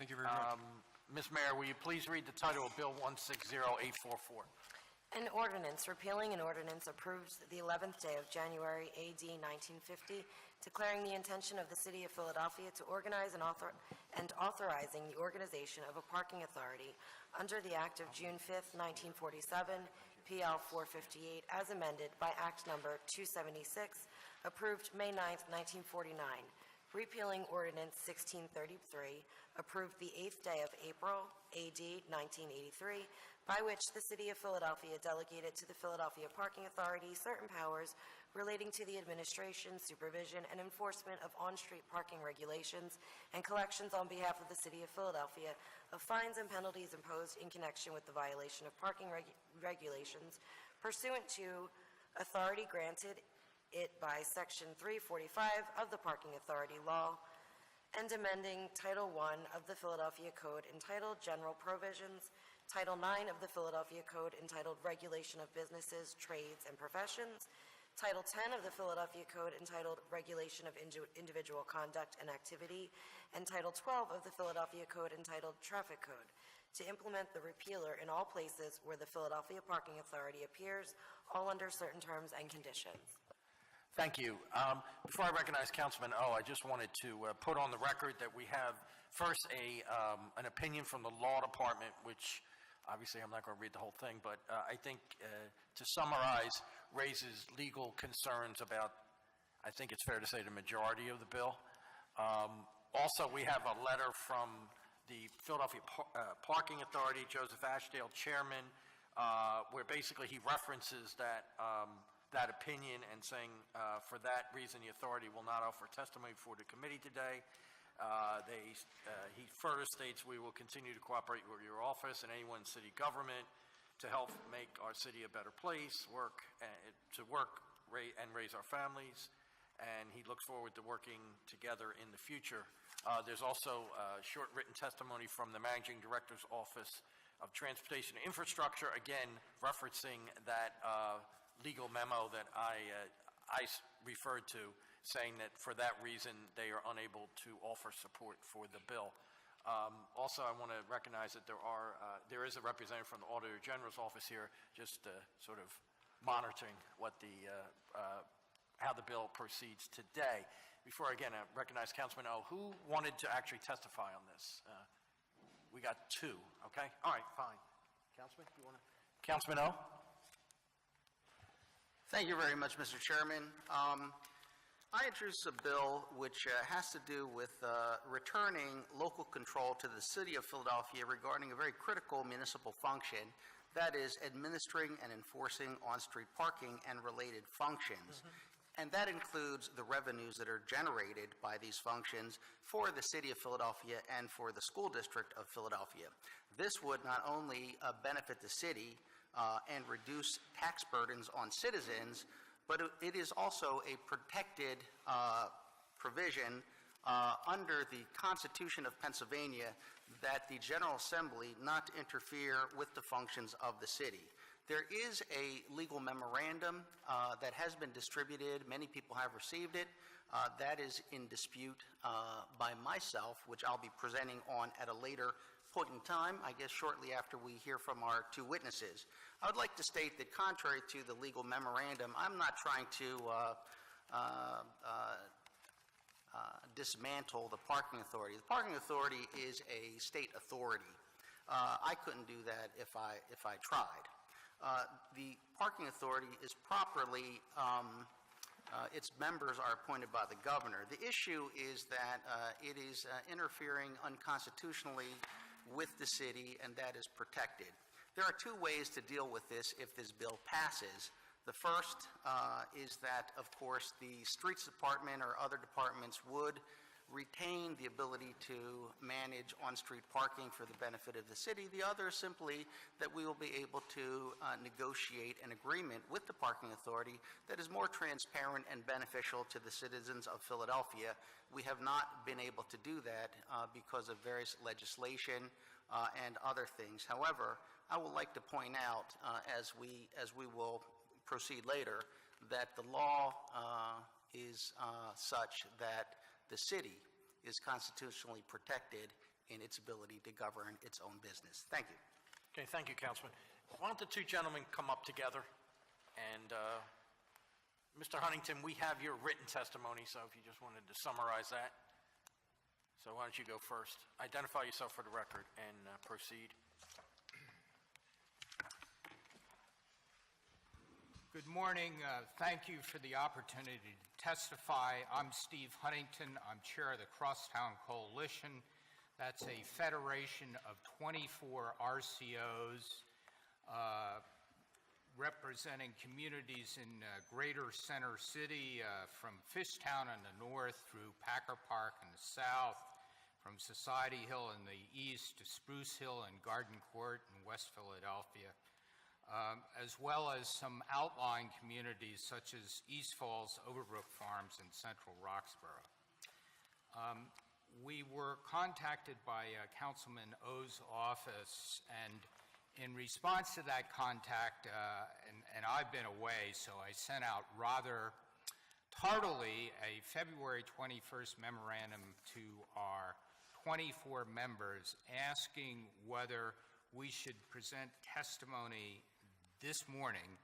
Thank you very much. Ms. Mayor, will you please read the title of Bill 160844? An ordinance repealing an ordinance approved the 11th day of January AD 1950, declaring the intention of the City of Philadelphia to organize and authorizing the organization of a parking authority under the Act of June 5th, 1947, PL 458, as amended by Act Number 276, approved May 9th, 1949. Repealing Ordinance 1633, approved the 8th day of April, AD 1983, by which the City of Philadelphia delegated to the Philadelphia Parking Authority certain powers relating to the administration, supervision, and enforcement of on-street parking regulations and collections on behalf of the City of Philadelphia of fines and penalties imposed in connection with the violation of parking regulations pursuant to authority granted it by Section 345 of the Parking Authority Law, and amending Title I of the Philadelphia Code entitled General Provisions, Title IX of the Philadelphia Code entitled Regulation of Businesses, Trades, and Professions, Title X of the Philadelphia Code entitled Regulation of Individual Conduct and Activity, and Title 12 of the Philadelphia Code entitled Traffic Code, to implement the repealer in all places where the Philadelphia Parking Authority appears, all under certain terms and conditions. Thank you. Before I recognize Councilman Oh, I just wanted to put on the record that we have first an opinion from the Law Department, which obviously I'm not going to read the whole thing, but I think to summarize, raises legal concerns about, I think it's fair to say, the majority of the bill. Also, we have a letter from the Philadelphia Parking Authority, Joseph Ashdale, chairman, where basically he references that that opinion and saying for that reason the authority will not offer testimony before the committee today. He further states, we will continue to cooperate with your office and anyone in city government to help make our city a better place, and raise our families, and he looks forward to working together in the future. There's also short written testimony from the Managing Director's Office of Transportation and Infrastructure, again referencing that legal memo that I referred to, saying that for that reason they are unable to offer support for the bill. Also, I want to recognize that there is a representative from the Auditor General's office here, just sort of monitoring what how the bill proceeds today. Before again I recognize Councilman Oh, who wanted to actually testify on this? We got two. Okay. All right. Fine. Councilman, you want to? Councilman Oh. Thank you very much, Mr. Chairman. I introduced a bill which has to do with returning local control to the City of Philadelphia regarding a very critical municipal function, that is administering and enforcing on-street parking and related functions. And that includes the revenues that are generated by these functions for the City of Philadelphia and for the School District of Philadelphia. This would not only benefit the city and reduce tax burdens on citizens, but it is also a protected provision under the Constitution of Pennsylvania that the General Assembly not interfere with the functions of the city. There is a legal memorandum that has been distributed. Many people have received it. That is in dispute by myself, which I'll be presenting on at a later point in time, I guess shortly after we hear from our two witnesses. I would like to state that contrary to the legal memorandum, I'm not trying to dismantle the parking authority. The parking authority is a state authority. I couldn't do that if I tried. The parking authority is properly, its members are appointed by the governor. The issue is that it is interfering unconstitutionally with the city, and that is protected. There are two ways to deal with this if this bill passes. The first is that, of course, the Streets Department or other departments would retain the ability to manage on-street parking for the benefit of the city. The other is simply that we will be able to negotiate an agreement with the parking authority that is more transparent and beneficial to the citizens of Philadelphia. We have not been able to do that because of various legislation and other things. However, I would like to point out, as we will proceed later, that the law is such that the city is constitutionally protected in its ability to govern its own business. Thank you. Okay, thank you, Councilman. Why don't the two gentlemen come up together? And, Mr. Huntington, we have your written testimony, so if you just wanted to summarize that. So why don't you go first? Identify yourself for the record and proceed. Good morning. Thank you for the opportunity to testify. I'm Steve Huntington. I'm chair of the Crosstown Coalition. That's a federation of 24 RCOs representing communities in Greater Center City, from Fishtown in the north through Packer Park in the south, from Society Hill in the east to Spruce Hill and Garden Court in West Philadelphia, as well as some outlying communities such as East Falls, Overbrook Farms, and Central Roxborough. We were contacted by Councilman Oh's office, and in response to that contact, and I've been away, so I sent out rather tardily a February 21st memorandum to our 24 members asking whether we should present testimony this morning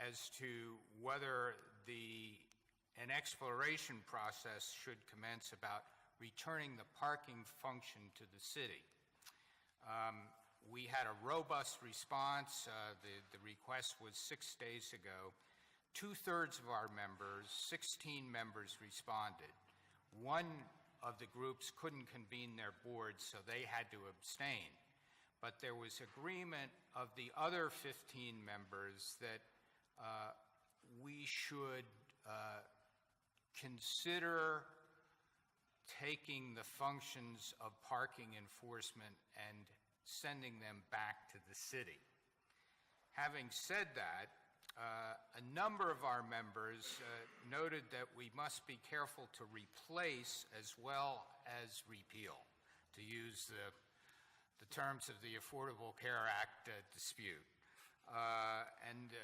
as to whether an exploration process should commence about returning the parking function to the city. We had a robust response. The request was 6 days ago. 2/3 of our members, 16 members, responded. One of the groups couldn't convene their board, so they had to abstain. But there was agreement of the other 15 members that we should consider taking the functions of parking enforcement and sending them back to the city. Having said that, a number of our members noted that we must be careful to replace as well as repeal, to use the terms of the Affordable Care Act dispute. And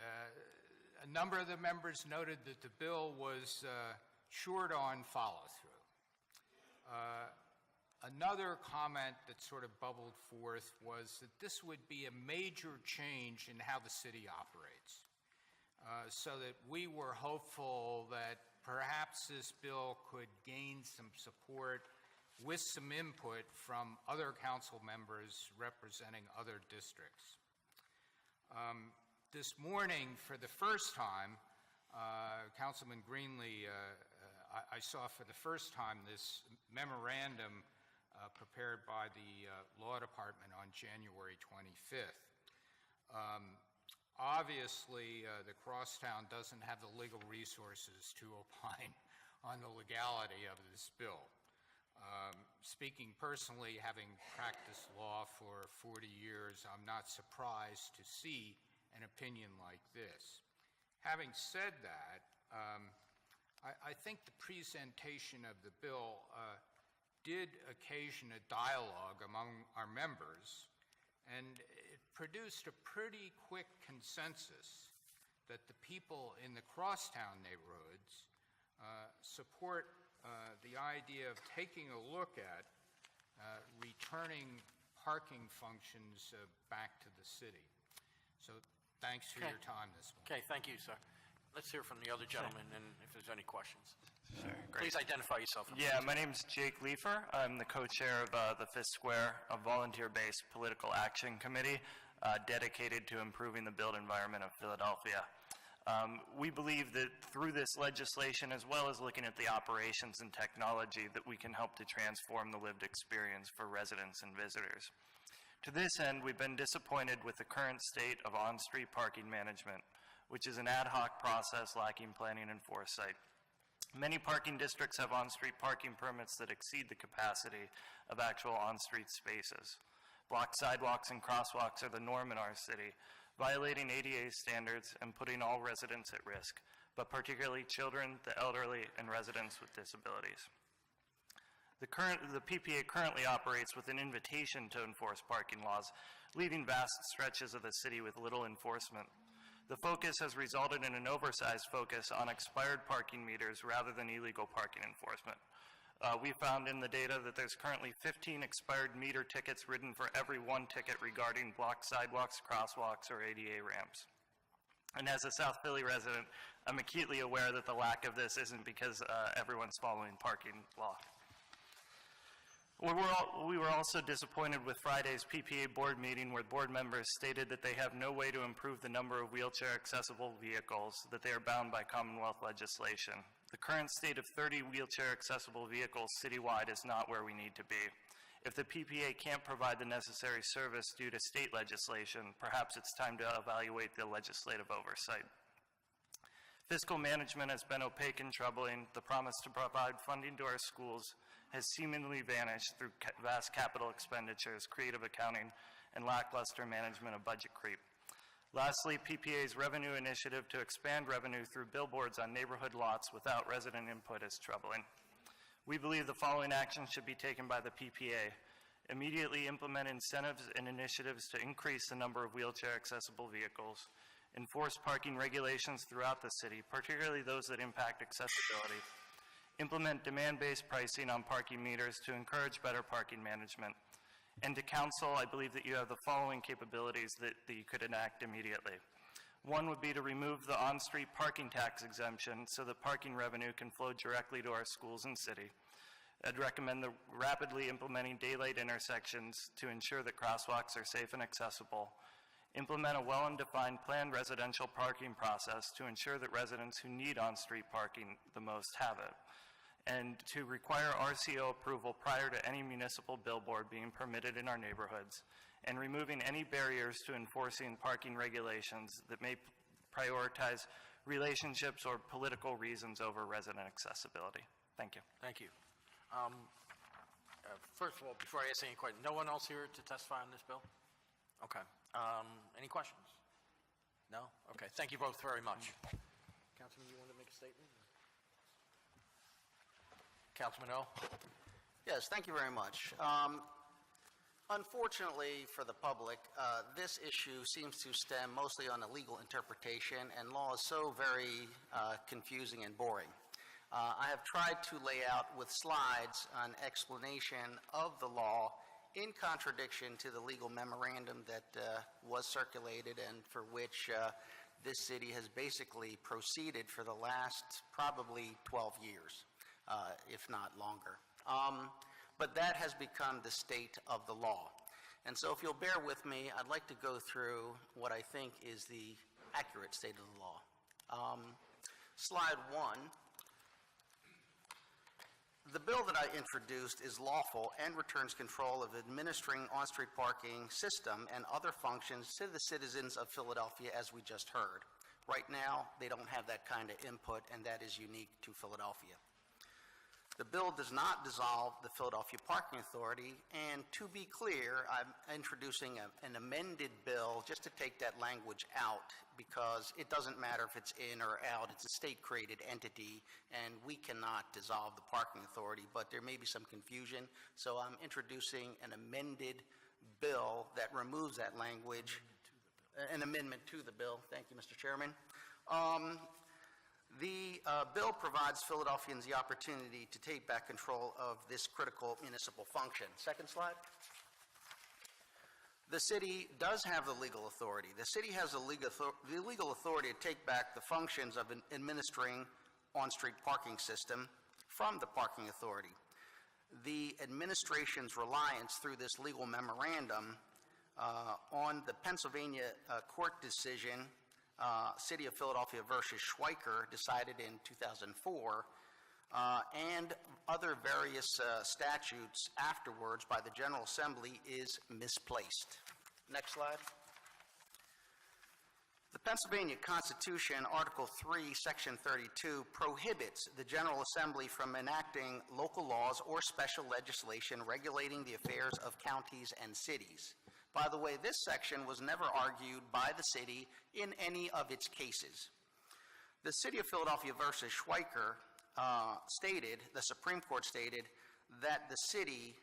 a number of the members noted that the bill was short on follow-through. Another comment that sort of bubbled forth was that this would be a major change in how the city operates, so that we were hopeful that perhaps this bill could gain some support with some input from other council members representing other districts. This morning, for the first time, Councilman Greenlee, I saw for the first time this memorandum prepared by the Law Department on January 25th. Obviously, the Crosstown doesn't have the legal resources to opine on the legality of this bill. Speaking personally, having practiced law for 40 years, I'm not surprised to see an opinion like this. Having said that, I think the presentation of the bill did occasion a dialogue among our members, and it produced a pretty quick consensus that the people in the Crosstown neighborhoods support the idea of taking a look at returning parking functions back to the city. So thanks for your time this morning. Okay, thank you, sir. Let's hear from the other gentleman, and if there's any questions. Sure, great. Please identify yourself. Yeah, my name's Jake Leifer. I'm the co-chair of the Fifth Square, a volunteer-based political action committee dedicated to improving the built environment of Philadelphia. We believe that through this legislation, as well as looking at the operations and technology, that we can help to transform the lived experience for residents and visitors. To this end, we've been disappointed with the current state of on-street parking management, which is an ad hoc process lacking planning and foresight. Many parking districts have on-street parking permits that exceed the capacity of actual on-street spaces. Blocked sidewalks and crosswalks are the norm in our city, violating ADA standards and putting all residents at risk, but particularly children, the elderly, and residents with disabilities. The PPA currently operates with an invitation to enforce parking laws, leaving vast stretches of the city with little enforcement. The focus has resulted in an oversized focus on expired parking meters rather than illegal parking enforcement. We found in the data that there's currently 15 expired meter tickets written for every one ticket regarding blocked sidewalks, crosswalks, or ADA ramps. And as a South Philly resident, I'm acutely aware that the lack of this isn't because everyone's following parking law. We were also disappointed with Friday's PPA board meeting where board members stated that they have no way to improve the number of wheelchair-accessible vehicles, that they are bound by Commonwealth legislation. The current state of 30 wheelchair-accessible vehicles citywide is not where we need to be. If the PPA can't provide the necessary service due to state legislation, perhaps it's time to evaluate the legislative oversight. Fiscal management has been opaque and troubling. The promise to provide funding to our schools has seemingly vanished through vast capital expenditures, creative accounting, and lackluster management of budget creep. Lastly, PPA's revenue initiative to expand revenue through billboards on neighborhood lots without resident input is troubling. We believe the following actions should be taken by the PPA. Immediately implement incentives and initiatives to increase the number of wheelchair-accessible vehicles. Enforce parking regulations throughout the city, particularly those that impact accessibility. Implement demand-based pricing on parking meters to encourage better parking management. And to council, I believe that you have the following capabilities that you could enact immediately. One would be to remove the on-street parking tax exemption so that parking revenue can flow directly to our schools and city. I'd recommend rapidly implementing daylight intersections to ensure that crosswalks are safe and accessible. Implement a well and defined planned residential parking process to ensure that residents who need on-street parking the most have it. And to require RCO approval prior to any municipal billboard being permitted in our neighborhoods, and removing any barriers to enforcing parking regulations that may prioritize relationships or political reasons over resident accessibility. Thank you. Thank you. First of all, before I ask any questions, no one else here to testify on this bill? Okay. Any questions? No? Okay. Thank you both very much. Councilman, you want to make a statement? Councilman Oh? Yes, thank you very much. Unfortunately for the public, this issue seems to stem mostly on a legal interpretation, and law is so very confusing and boring. I have tried to lay out with slides an explanation of the law in contradiction to the legal memorandum that was circulated and for which this city has basically proceeded for the last probably 12 years, if not longer. But that has become the state of the law. And so if you'll bear with me, I'd like to go through what I think is the accurate state of the law. Slide 1. The bill that I introduced is lawful and returns control of administering on-street parking system and other functions to the citizens of Philadelphia, as we just heard. Right now, they don't have that kind of input, and that is unique to Philadelphia. The bill does not dissolve the Philadelphia Parking Authority, and to be clear, I'm introducing an amended bill just to take that language out, because it doesn't matter if it's in or out. It's a state-created entity, and we cannot dissolve the Parking Authority, but there may be some confusion, so I'm introducing an amended bill that removes that language, an amendment to the bill. Thank you, Mr. Chairman. The bill provides Philadelphians the opportunity to take back control of this critical municipal function. Second slide. The city does have the legal authority. The city has the legal authority to take back the functions of administering on-street parking system from the parking authority. The administration's reliance through this legal memorandum on the Pennsylvania court decision, City of Philadelphia versus Schweiker, decided in 2004, and other various statutes afterwards by the General Assembly is misplaced. Next slide. The Pennsylvania Constitution, Article 3, Section 32, prohibits the General Assembly from enacting local laws or special legislation regulating the affairs of counties and cities. By the way, this section was never argued by the city in any of its cases. The City of Philadelphia versus Schweiker stated, the Supreme Court stated, that the city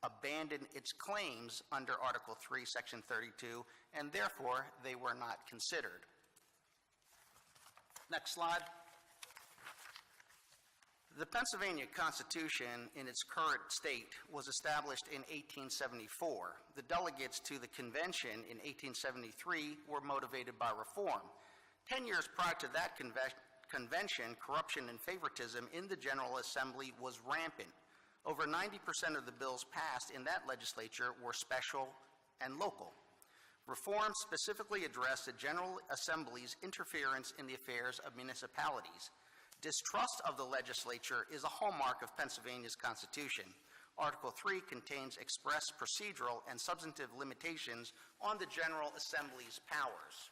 abandoned its claims under Article 3, Section 32, and therefore they were not considered. Next slide. The Pennsylvania Constitution, in its current state, was established in 1874. The delegates to the convention in 1873 were motivated by reform. 10 years prior to that convention, corruption and favoritism in the General Assembly was rampant. Over 90% of the bills passed in that legislature were special and local. Reforms specifically addressed the General Assembly's interference in the affairs of municipalities. Distrust of the legislature is a hallmark of Pennsylvania's Constitution. Article 3 contains express procedural and substantive limitations on the General Assembly's powers.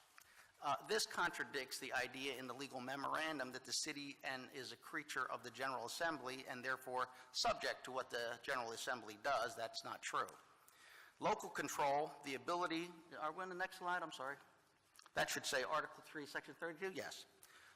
This contradicts the idea in the legal memorandum that the city is a creature of the General Assembly and therefore subject to what the General Assembly does. That's not true. Local control, the ability, are we on the next slide? I'm sorry. That should say Article 3, Section 32? Yes.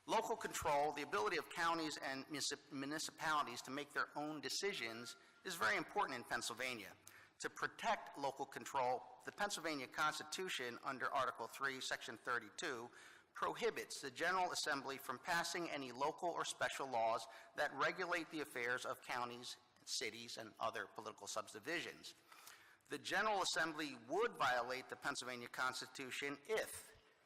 Local control, the ability of counties and municipalities to make their own decisions is very important in Pennsylvania. To protect local control, the Pennsylvania Constitution, under Article 3, Section 32, prohibits the General Assembly from passing any local or special laws that regulate the affairs of counties, cities, and other political subdivisions. The General Assembly would violate the Pennsylvania Constitution if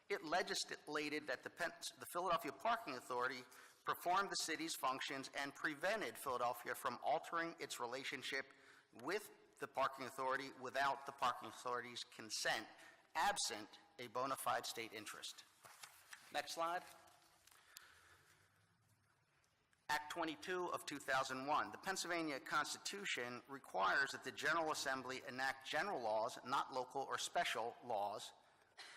it legislated that the Philadelphia Parking Authority performed the city's functions and prevented Philadelphia from altering its relationship with the parking authority without the parking authority's consent, absent a bona fide state interest. Next slide. Act 22 of 2001. The Pennsylvania Constitution requires that the General Assembly enact general laws, not local or special laws,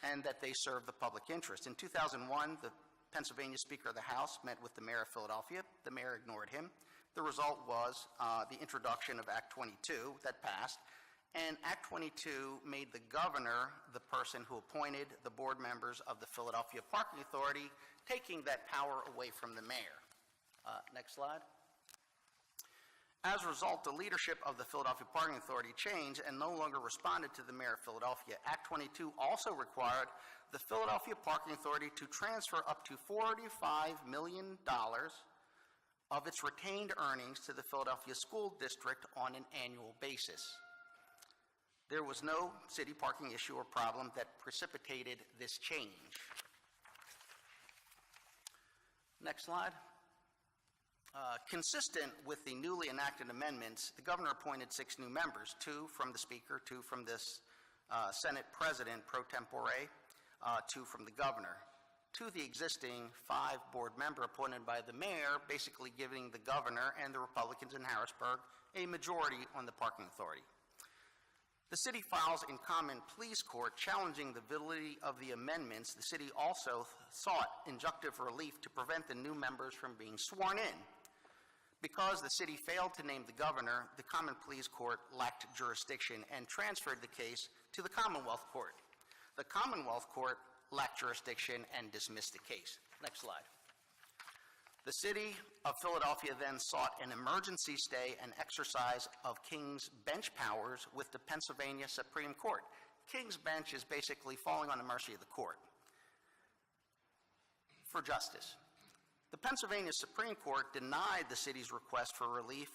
and that they serve the public interest. In 2001, the Pennsylvania Speaker of the House met with the mayor of Philadelphia. The mayor ignored him. The result was the introduction of Act 22 that passed, and Act 22 made the governor the person who appointed the board members of the Philadelphia Parking Authority, taking that power away from the mayor. Next slide. As a result, the leadership of the Philadelphia Parking Authority changed and no longer responded to the mayor of Philadelphia. Act 22 also required the Philadelphia Parking Authority to transfer up to $45 million of its retained earnings to the Philadelphia School District on an annual basis. There was no city parking issue or problem that precipitated this change. Next slide. Consistent with the newly enacted amendments, the governor appointed 6 new members, 2 from the Speaker, 2 from the Senate President pro tempore, 2 from the governor, to the existing 5 board member appointed by the mayor, basically giving the governor and the Republicans in Harrisburg a majority on the parking authority. The city files in common pleas court challenging the validity of the amendments. The city also sought injunctive relief to prevent the new members from being sworn in. Because the city failed to name the governor, the common pleas court lacked jurisdiction and transferred the case to the Commonwealth Court. The Commonwealth Court lacked jurisdiction and dismissed the case. Next slide. The city of Philadelphia then sought an emergency stay and exercise of King's Bench powers with the Pennsylvania Supreme Court. King's Bench is basically falling on the mercy of the court for justice. The Pennsylvania Supreme Court denied the city's request for relief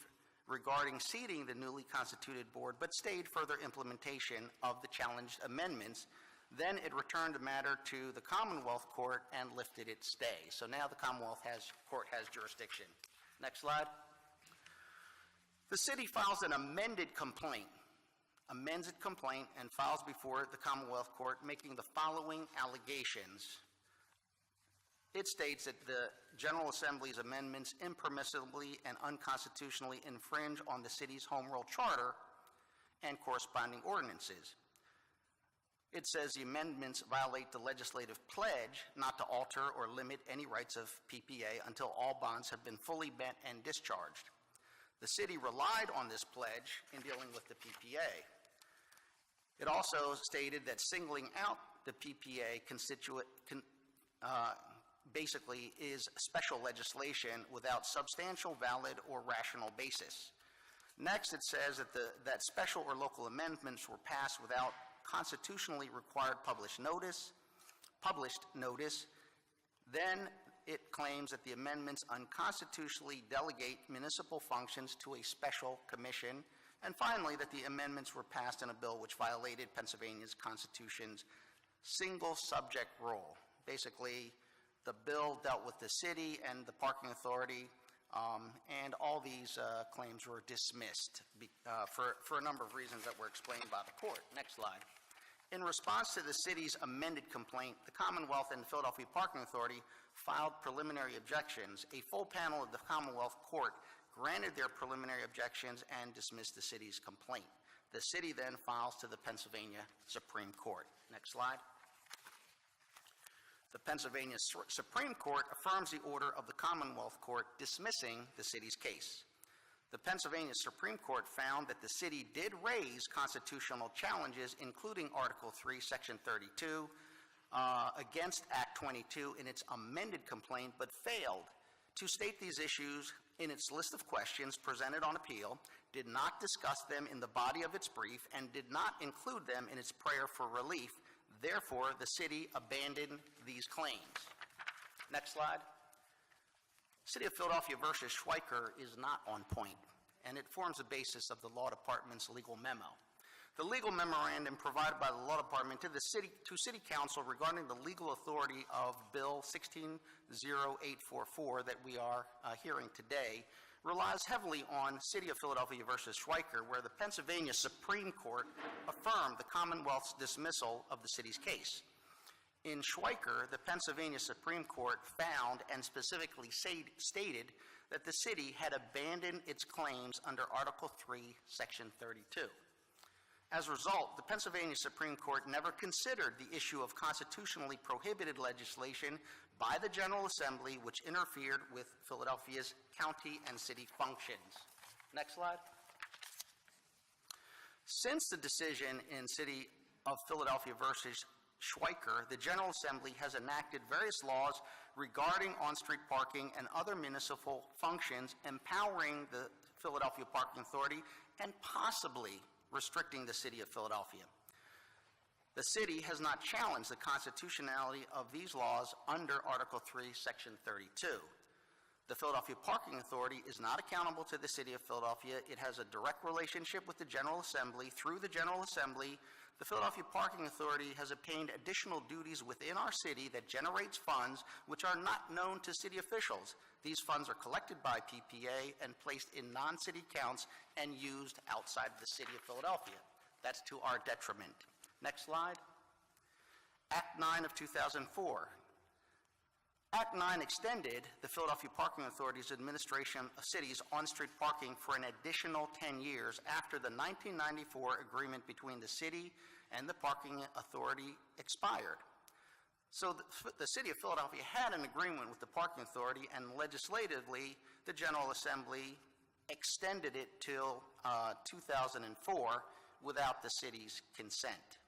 regarding seating the newly constituted board, but stayed further implementation of the challenged amendments. Then it returned the matter to the Commonwealth Court and lifted its stay. So now the Commonwealth Court has jurisdiction. Next slide. The city files an amended complaint, amends its complaint, and files before the Commonwealth Court making the following allegations. It states that the General Assembly's amendments impermissibly and unconstitutionally infringe on the city's home rule charter and corresponding ordinances. It says the amendments violate the legislative pledge not to alter or limit any rights of PPA until all bonds have been fully bent and discharged. The city relied on this pledge in dealing with the PPA. It also stated that singling out the PPA basically is special legislation without substantial, valid, or rational basis. Next, it says that special or local amendments were passed without constitutionally required published notice. Then it claims that the amendments unconstitutionally delegate municipal functions to a special commission. And finally, that the amendments were passed in a bill which violated Pennsylvania's Constitution's single subject rule. Basically, the bill dealt with the city and the parking authority, and all these claims were dismissed for a number of reasons that were explained by the court. Next slide. In response to the city's amended complaint, the Commonwealth and the Philadelphia Parking Authority filed preliminary objections. A full panel of the Commonwealth Court granted their preliminary objections and dismissed the city's complaint. The city then files to the Pennsylvania Supreme Court. Next slide. The Pennsylvania Supreme Court affirms the order of the Commonwealth Court dismissing the city's case. The Pennsylvania Supreme Court found that the city did raise constitutional challenges, including Article 3, Section 32, against Act 22 in its amended complaint, but failed to state these issues in its list of questions presented on appeal, did not discuss them in the body of its brief, and did not include them in its prayer for relief. Therefore, the city abandoned these claims. Next slide. City of Philadelphia versus Schweiker is not on point, and it forms the basis of the Law Department's legal memo. The legal memorandum provided by the Law Department to City Council regarding the legal authority of Bill 160844 that we are hearing today relies heavily on City of Philadelphia versus Schweiker, where the Pennsylvania Supreme Court affirmed the Commonwealth's dismissal of the city's case. In Schweiker, the Pennsylvania Supreme Court found and specifically stated that the city had abandoned its claims under Article 3, Section 32. As a result, the Pennsylvania Supreme Court never considered the issue of constitutionally prohibited legislation by the General Assembly which interfered with Philadelphia's county and city functions. Next slide. Since the decision in City of Philadelphia versus Schweiker, the General Assembly has enacted various laws regarding on-street parking and other municipal functions, empowering the Philadelphia Parking Authority and possibly restricting the City of Philadelphia. The city has not challenged the constitutionality of these laws under Article 3, Section 32. The Philadelphia Parking Authority is not accountable to the City of Philadelphia. It has a direct relationship with the General Assembly. Through the General Assembly, the Philadelphia Parking Authority has obtained additional duties within our city that generates funds which are not known to city officials. These funds are collected by PPA and placed in non-city accounts and used outside the City of Philadelphia. That's to our detriment. Next slide. Act 9 of 2004. Act 9 extended the Philadelphia Parking Authority's administration of cities on-street parking for an additional 10 years after the 1994 agreement between the city and the Parking Authority expired. So the City of Philadelphia had an agreement with the Parking Authority, and legislatively, the General Assembly extended it till 2004 without the city's consent.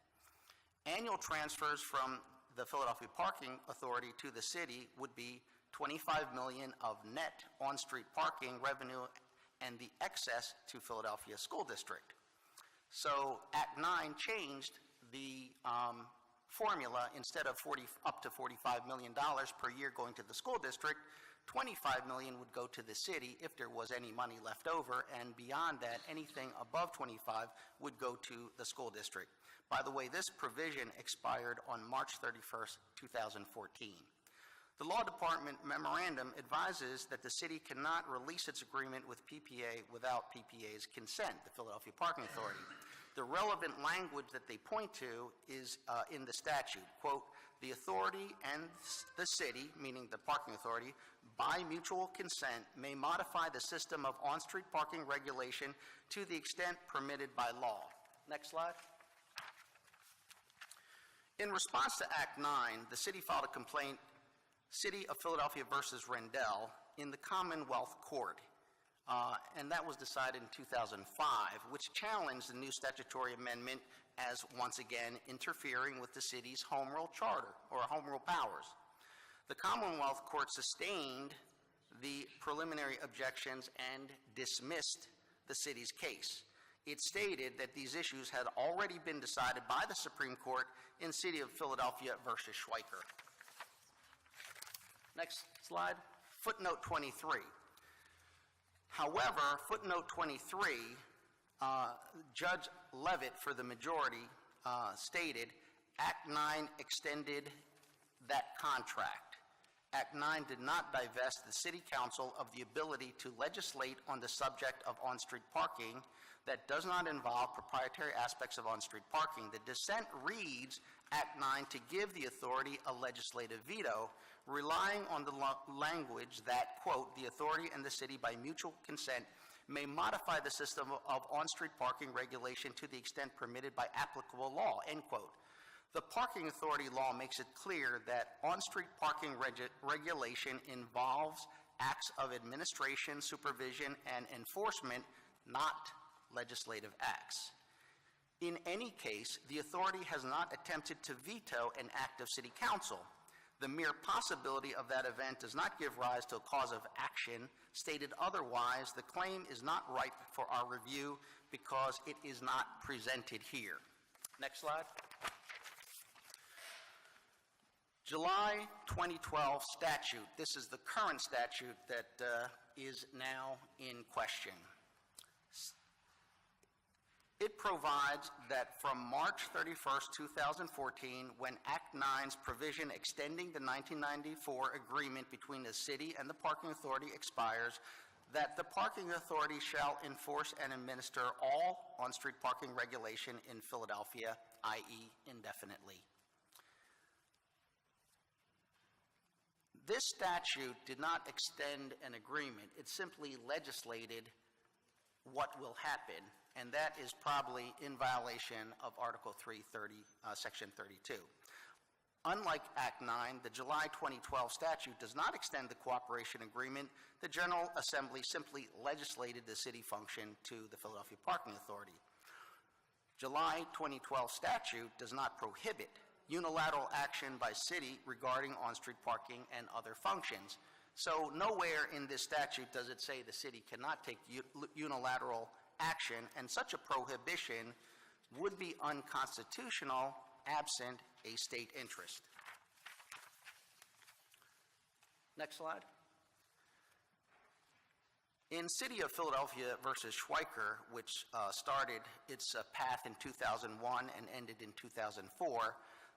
Annual transfers from the Philadelphia Parking Authority to the city would be $25 million of net on-street parking revenue and the excess to Philadelphia School District. So Act 9 changed the formula. Instead of up to $45 million per year going to the school district, $25 million would go to the city if there was any money left over, and beyond that, anything above 25 would go to the school district. By the way, this provision expired on March 31st, 2014. The Law Department memorandum advises that the city cannot release its agreement with PPA without PPA's consent, the Philadelphia Parking Authority. The relevant language that they point to is in the statute, quote, "The authority and the city," meaning the parking authority, "by mutual consent may modify the system of on-street parking regulation to the extent permitted by law." Next slide. In response to Act 9, the city filed a complaint, City of Philadelphia versus Rendell, in the Commonwealth Court, and that was decided in 2005, which challenged the new statutory amendment as, once again, interfering with the city's home rule charter, or home rule powers. The Commonwealth Court sustained the preliminary objections and dismissed the city's case. It stated that these issues had already been decided by the Supreme Court in City of Philadelphia versus Schweiker. Next slide. Footnote 23. However, footnote 23, Judge Levitt for the majority stated, Act 9 extended that contract. Act 9 did not divest the City Council of the ability to legislate on the subject of on-street parking that does not involve proprietary aspects of on-street parking. The dissent reads Act 9 to give the authority a legislative veto, relying on the language that, quote, the authority and the city by mutual consent may modify the system of on-street parking regulation to the extent permitted by applicable law, end quote. The Parking Authority law makes it clear that on-street parking regulation involves acts of administration, supervision, and enforcement, not legislative acts. In any case, the authority has not attempted to veto an act of City Council. The mere possibility of that event does not give rise to a cause of action. Stated otherwise, the claim is not ripe for our review because it is not presented here. Next slide. July 2012 statute. This is the current statute that is now in question. It provides that from March 31st, 2014, when Act 9's provision extending the 1994 agreement between the city and the Parking Authority expires, that the Parking Authority shall enforce and administer all on-street parking regulation in Philadelphia, i.e. indefinitely. This statute did not extend an agreement. It simply legislated what will happen, and that is probably in violation of Article 330, Section 32. Unlike Act 9, the July 2012 statute does not extend the cooperation agreement. The General Assembly simply legislated the city function to the Philadelphia Parking Authority. July 2012 statute does not prohibit unilateral action by city regarding on-street parking and other functions. So nowhere in this statute does it say the city cannot take unilateral action, and such a prohibition would be unconstitutional absent a state interest. Next slide. In City of Philadelphia versus Schweiker, which started its path in 2001 and ended in 2004,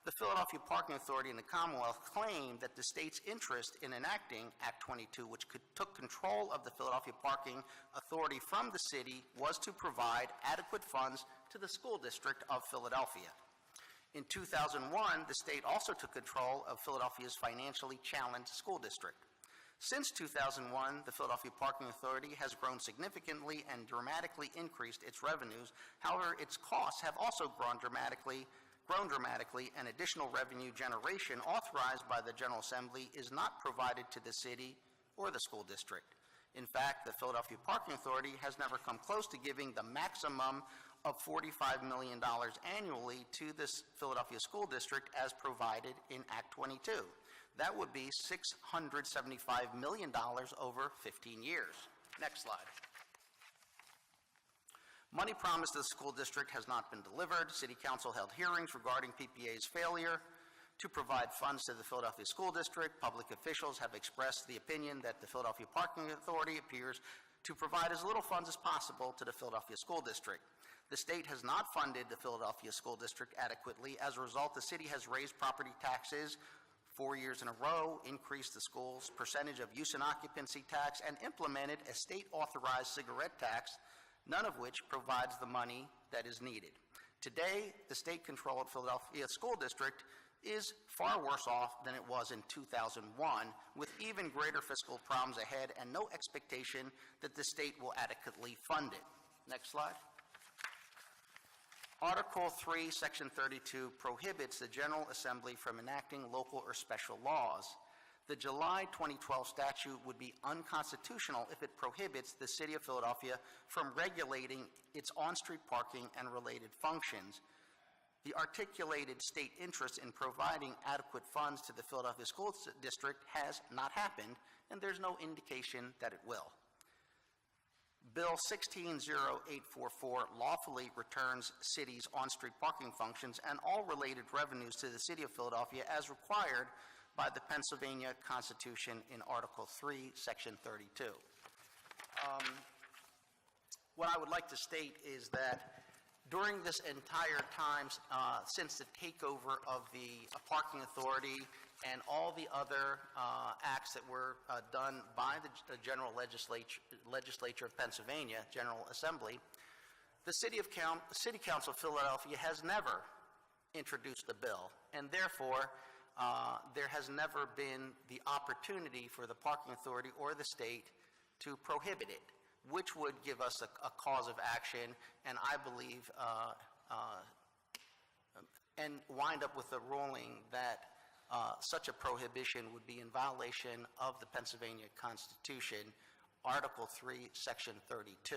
the Philadelphia Parking Authority and the Commonwealth claimed that the state's interest in enacting Act 22, which took control of the Philadelphia Parking Authority from the city, was to provide adequate funds to the school district of Philadelphia. In 2001, the state also took control of Philadelphia's financially challenged school district. Since 2001, the Philadelphia Parking Authority has grown significantly and dramatically increased its revenues. However, its costs have also grown dramatically, and additional revenue generation authorized by the General Assembly is not provided to the city or the school district. In fact, the Philadelphia Parking Authority has never come close to giving the maximum of $45 million annually to this Philadelphia School District as provided in Act 22. That would be $675 million over 15 years. Next slide. Money promised to the school district has not been delivered. City Council held hearings regarding PPA's failure to provide funds to the Philadelphia School District. Public officials have expressed the opinion that the Philadelphia Parking Authority appears to provide as little funds as possible to the Philadelphia School District. The state has not funded the Philadelphia School District adequately. As a result, the city has raised property taxes 4 years in a row, increased the school's percentage of use and occupancy tax, and implemented a state-authorized cigarette tax, none of which provides the money that is needed. Today, the state-controlled Philadelphia School District is far worse off than it was in 2001, with even greater fiscal problems ahead and no expectation that the state will adequately fund it. Next slide. Article 3, Section 32 prohibits the General Assembly from enacting local or special laws. The July 2012 statute would be unconstitutional if it prohibits the City of Philadelphia from regulating its on-street parking and related functions. The articulated state interest in providing adequate funds to the Philadelphia School District has not happened, and there's no indication that it will. Bill 160844 lawfully returns cities' on-street parking functions and all related revenues to the City of Philadelphia as required by the Pennsylvania Constitution in Article 3, Section 32. What I would like to state is that during this entire time, since the takeover of the parking authority and all the other acts that were done by the General Legislature of Pennsylvania, General Assembly, the City Council of Philadelphia has never introduced a bill, and therefore there has never been the opportunity for the parking authority or the state to prohibit it, which would give us a cause of action, and I believe, and wind up with a ruling that such a prohibition would be in violation of the Pennsylvania Constitution, Article 3, Section 32.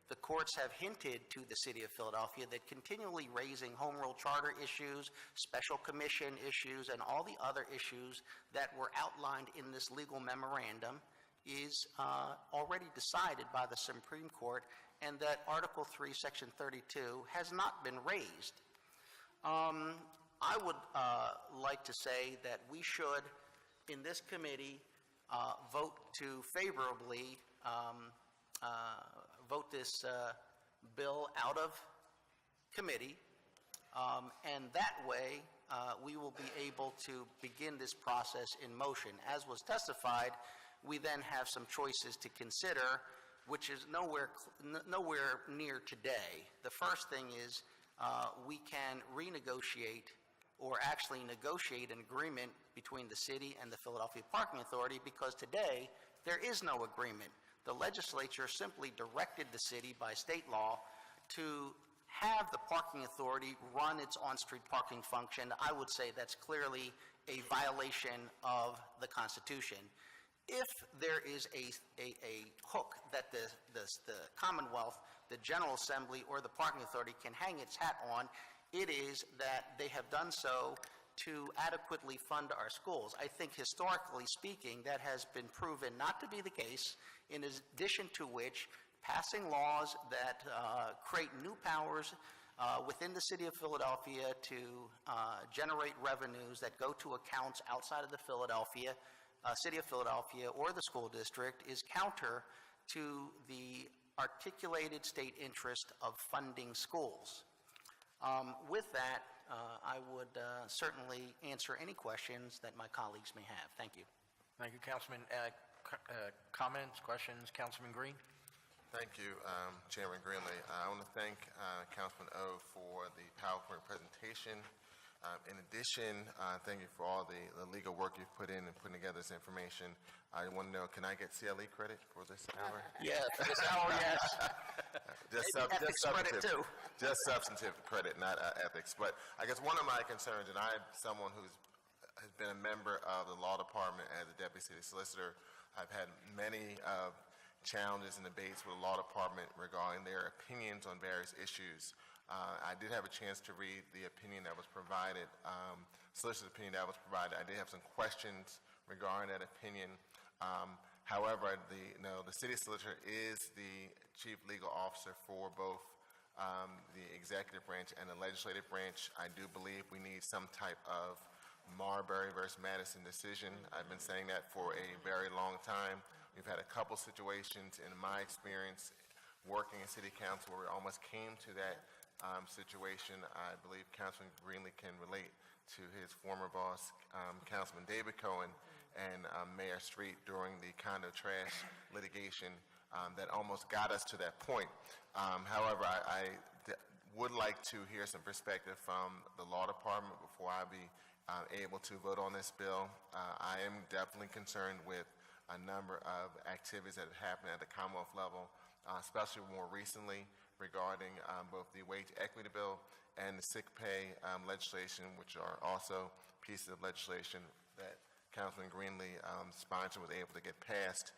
The courts have hinted to the City of Philadelphia that continually raising home rule charter issues, special commission issues, and all the other issues that were outlined in this legal memorandum is already decided by the Supreme Court, and that Article 3, Section 32 has not been raised. I would like to say that we should, in this committee, vote to favorably vote this bill out of committee, and that way we will be able to begin this process in motion. As was testified, we then have some choices to consider, which is nowhere near today. The first thing is we can renegotiate or actually negotiate an agreement between the city and the Philadelphia Parking Authority, because today there is no agreement. The legislature simply directed the city by state law to have the parking authority run its on-street parking function. I would say that's clearly a violation of the Constitution. If there is a hook that the Commonwealth, the General Assembly, or the Parking Authority can hang its hat on, it is that they have done so to adequately fund our schools. I think historically speaking, that has been proven not to be the case, in addition to which passing laws that create new powers within the City of Philadelphia to generate revenues that go to accounts outside of the City of Philadelphia or the school district is counter to the articulated state interest of funding schools. With that, I would certainly answer any questions that my colleagues may have. Thank you. Thank you, Councilman. Comments, questions, Councilman Green? Thank you, Chairman Greenlee. I want to thank Councilman Oh for the PowerPoint presentation. In addition, thank you for all the legal work you've put in putting together this information. I want to know, can I get CLE credit for this hour? Yes, this hour, yes. Just Ethics credit, too. Just substantive credit, not ethics. But I guess one of my concerns, and I'm someone has been a member of the law department as a deputy city solicitor. I've had many challenges and debates with the law department regarding their opinions on various issues. I did have a chance to read the opinion that was provided, solicitor's opinion that was provided. I did have some questions regarding that opinion. However, the city solicitor is the chief legal officer for both the executive branch and the legislative branch. I do believe we need some type of Marbury versus Madison decision. I've been saying that for a very long time. We've had a couple situations in my experience working in city council where we almost came to that situation. I believe Councilman Greenlee can relate to his former boss, Councilman David Oh, and Mayor Street during the condo trash litigation that almost got us to that point. However, I would like to hear some perspective from the law department before I be able to vote on this bill. I am definitely concerned with a number of activities that have happened at the Commonwealth level, especially more recently regarding both the wage equity bill and the sick pay legislation, which are also pieces of legislation that Councilman Greenlee sponsored, was able to get passed.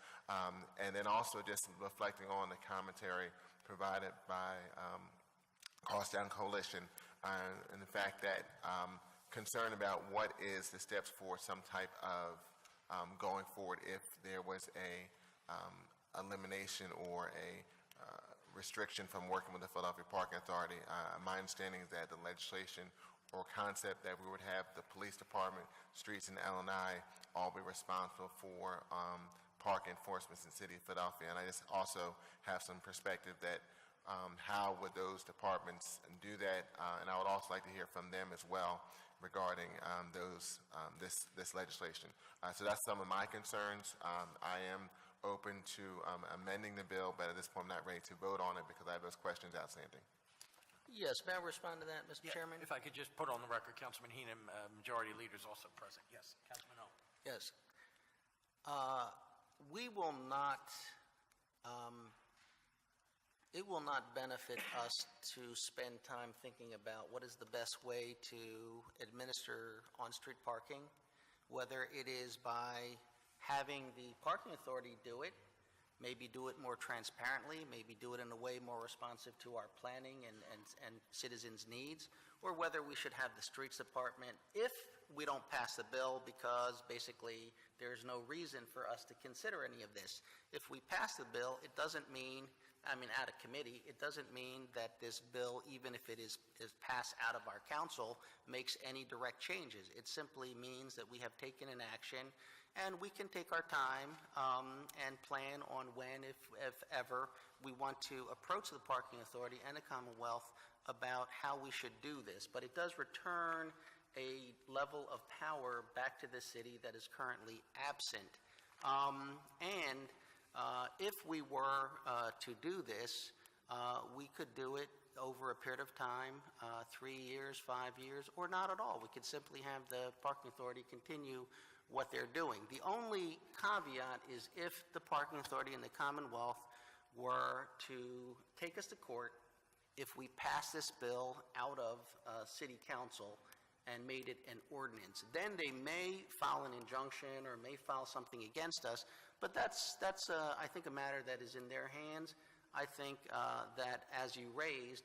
And then also just reflecting on the commentary provided by Cost Down Coalition and the fact that concern about what is the steps for some type of going forward if there was a elimination or a restriction from working with the Philadelphia Parking Authority. My understanding is that the legislation or concept that we would have the police department, streets, and LNI all be responsible for park enforcement in the city of Philadelphia. And I just also have some perspective that how would those departments do that? And I would also like to hear from them as well regarding this legislation. So that's some of my concerns. I am open to amending the bill, but at this point I'm not ready to vote on it because I have those questions outstanding. Yes, may I respond to that, Mr. Chairman? If I could just put on the record, Councilman Heenan, Majority Leader is also present. Yes, Councilman Oh. Yes. We will not, it will not benefit us to spend time thinking about what is the best way to administer on-street parking, whether it is by having the parking authority do it, maybe do it more transparently, maybe do it in a way more responsive to our planning and citizens' needs, or whether we should have the streets department if we don't pass the bill, because basically there's no reason for us to consider any of this. If we pass the bill, it doesn't mean, out of committee, it doesn't mean that this bill, even if it is passed out of our council, makes any direct changes. It simply means that we have taken an action, and we can take our time and plan on when, if ever, we want to approach the parking authority and the Commonwealth about how we should do this. But it does return a level of power back to the city that is currently absent. If we were to do this, we could do it over a period of time, 3 years, 5 years, or not at all. We could simply have the parking authority continue what they're doing. The only caveat is if the parking authority in the Commonwealth were to take us to court if we pass this bill out of City Council and made it an ordinance. Then they may file an injunction or may file something against us, but that's I think, a matter that is in their hands. I think that, as you raised,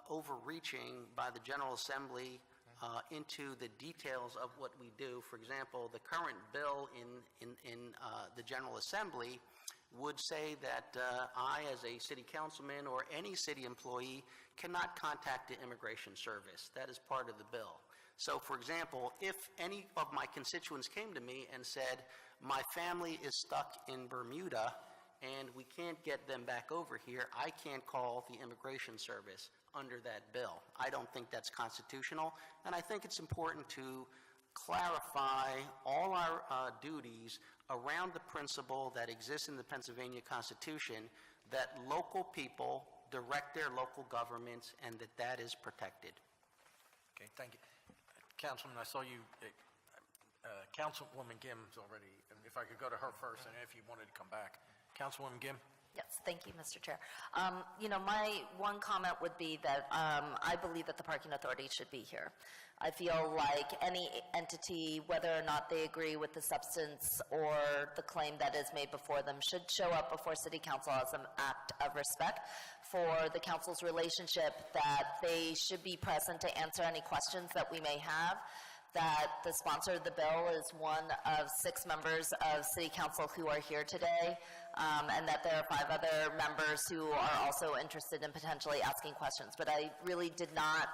overreaching by the General Assembly into the details of what we do. For example, the current bill in the General Assembly would say that I, as a city councilman or any city employee, cannot contact the Immigration Service. That is part of the bill. So, for example, if any of my constituents came to me and said, my family is stuck in Bermuda and we can't get them back over here, I can't call the Immigration Service under that bill. I don't think that's constitutional, and I think it's important to clarify all our duties around the principle that exists in the Pennsylvania Constitution, that local people direct their local governments and that is protected. Okay, thank you. Councilman, I saw you, Councilwoman Gim's already, if I could go to her first, and if you wanted to come back. Councilwoman Gim? Yes, thank you, Mr. Chair. My one comment would be that I believe that the parking authority should be here. I feel like any entity, whether or not they agree with the substance or the claim that is made before them, should show up before City Council as an act of respect for the council's relationship, that they should be present to answer any questions that we may have, that the sponsor of the bill is one of 6 members of City Council who are here today, and that there are 5 other members who are also interested in potentially asking questions. But I really did not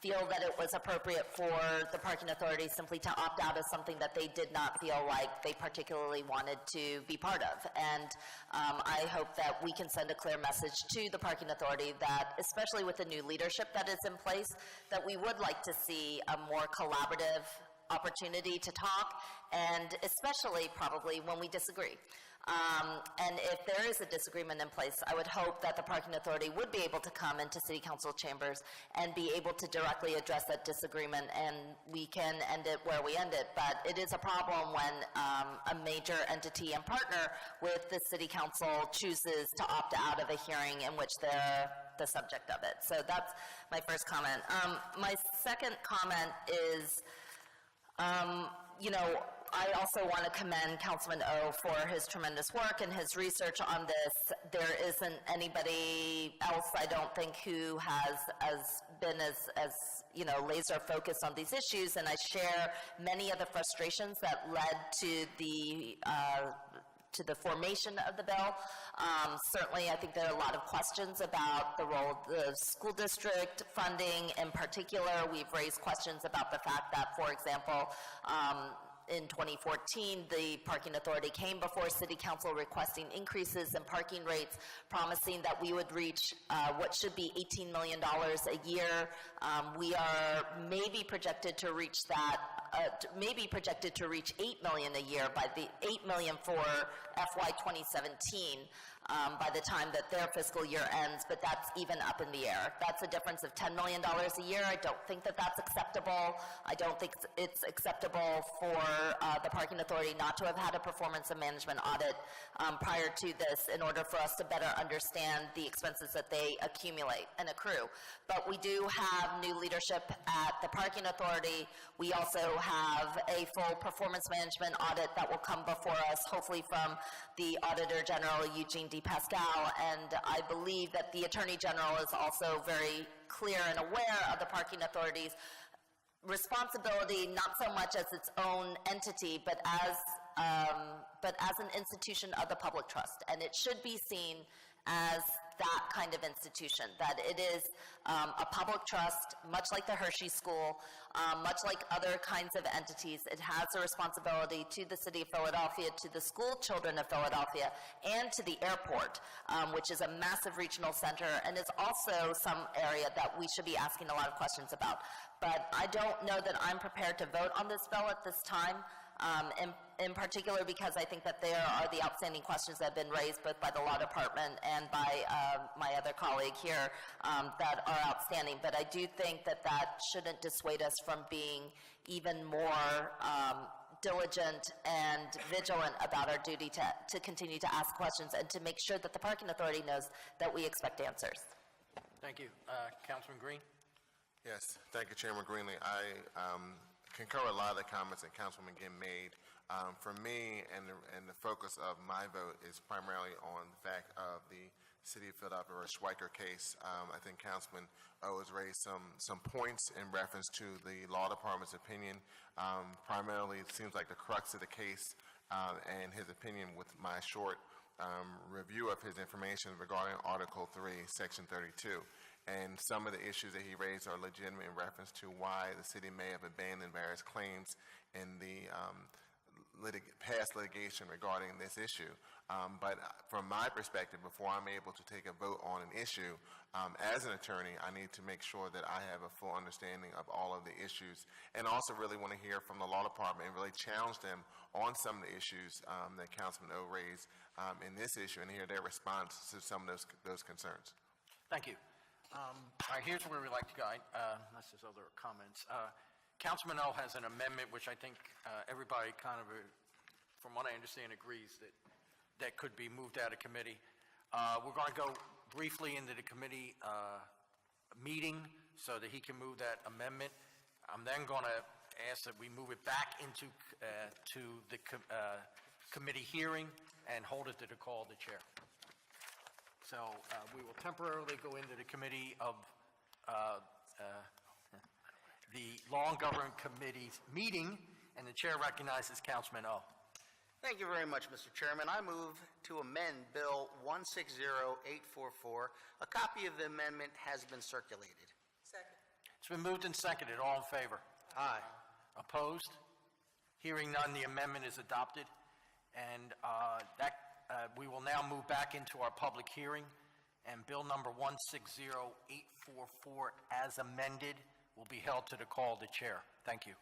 feel that it was appropriate for the parking authority simply to opt out of something that they did not feel like they particularly wanted to be part of. And I hope that we can send a clear message to the parking authority that, especially with the new leadership that is in place, that we would like to see a more collaborative opportunity to talk, and especially probably when we disagree. And if there is a disagreement in place, I would hope that the parking authority would be able to come into City Council chambers and be able to directly address that disagreement, and we can end it where we end it. But it is a problem when a major entity and partner with the City Council chooses to opt out of a hearing in which they're the subject of it. So that's my first comment. My second comment is, I also want to commend Councilman Oh for his tremendous work and his research on this. There isn't anybody else, I don't think, who has been as laser focused on these issues, and I share many of the frustrations that led to the to the formation of the bill. Certainly, I think there are a lot of questions about the role of the school district funding. In particular, we've raised questions about the fact that, for example, in 2014, the Parking Authority came before City Council requesting increases in parking rates, promising that we would reach what should be $18 million a year. We are maybe projected to reach that, maybe projected to reach $8 million a year by the $8 million for FY 2017. By the time that their fiscal year ends, but that's even up in the air. That's a difference of $10 million a year. I don't think that that's acceptable. I don't think it's acceptable for the Parking Authority not to have had a performance and management audit prior to this in order for us to better understand the expenses that they accumulate and accrue. But we do have new leadership at the Parking Authority. We also have a full performance management audit that will come before us, hopefully from the Auditor General, Eugene D. Pascal, and I believe that the Attorney General is also very clear and aware of the Parking Authority's responsibility, not so much as its own entity, but as an institution of the public trust. And it should be seen as that kind of institution, that it is a public trust, much like the Hershey School, much like other kinds of entities. It has a responsibility to the City of Philadelphia, to the school children of Philadelphia, and to the airport, which is a massive regional center, and is also some area that we should be asking a lot of questions about. But I don't know that I'm prepared to vote on this bill at this time. In particular because I think that there are the outstanding questions that have been raised both by the law department and by my other colleague here that are outstanding. But I do think that that shouldn't dissuade us from being even more diligent and vigilant about our duty to continue to ask questions and to make sure that the Parking Authority knows that we expect answers. Thank you. Councilman Green? Yes, thank you, Chairman Greenlee. I concur with a lot of the comments that Councilwoman Ginn made. For me, and the focus of my vote is primarily on the fact of the City of Philadelphia versus Schweiker case. I think Councilman Oh has raised some points in reference to the law department's opinion. Primarily, it seems like the crux of the case and his opinion with my short review of his information regarding Article 3, Section 32. And some of the issues that he raised are legitimate in reference to why the city may have abandoned various claims in the past litigation regarding this issue. But from my perspective, before I'm able to take a vote on an issue, as an attorney, I need to make sure that I have a full understanding of all of the issues, and also really want to hear from the law department and really challenge them on some of the issues that Councilman O raised in this issue, and hear their response to some of those concerns. Thank you. All right, here's where we like to go, unless there's other comments. Councilman O has an amendment, which I think everybody kind of, from what I understand, agrees that could be moved out of committee. We're going to go briefly into the committee meeting so that he can move that amendment. I'm then going to ask that we move it back into to the committee hearing and hold it to the call of the chair. So we will temporarily go into the committee of the Law and Government Committee's meeting, and the chair recognizes Councilman O. Thank you very much, Mr. Chairman. I move to amend Bill 160844. A copy of the amendment has been circulated. Second. It's been moved and seconded. All in favor? Aye. Opposed? Hearing none, the amendment is adopted. And we will now move back into our public hearing, and Bill number 160844 as amended will be held to the call of the chair. Thank you.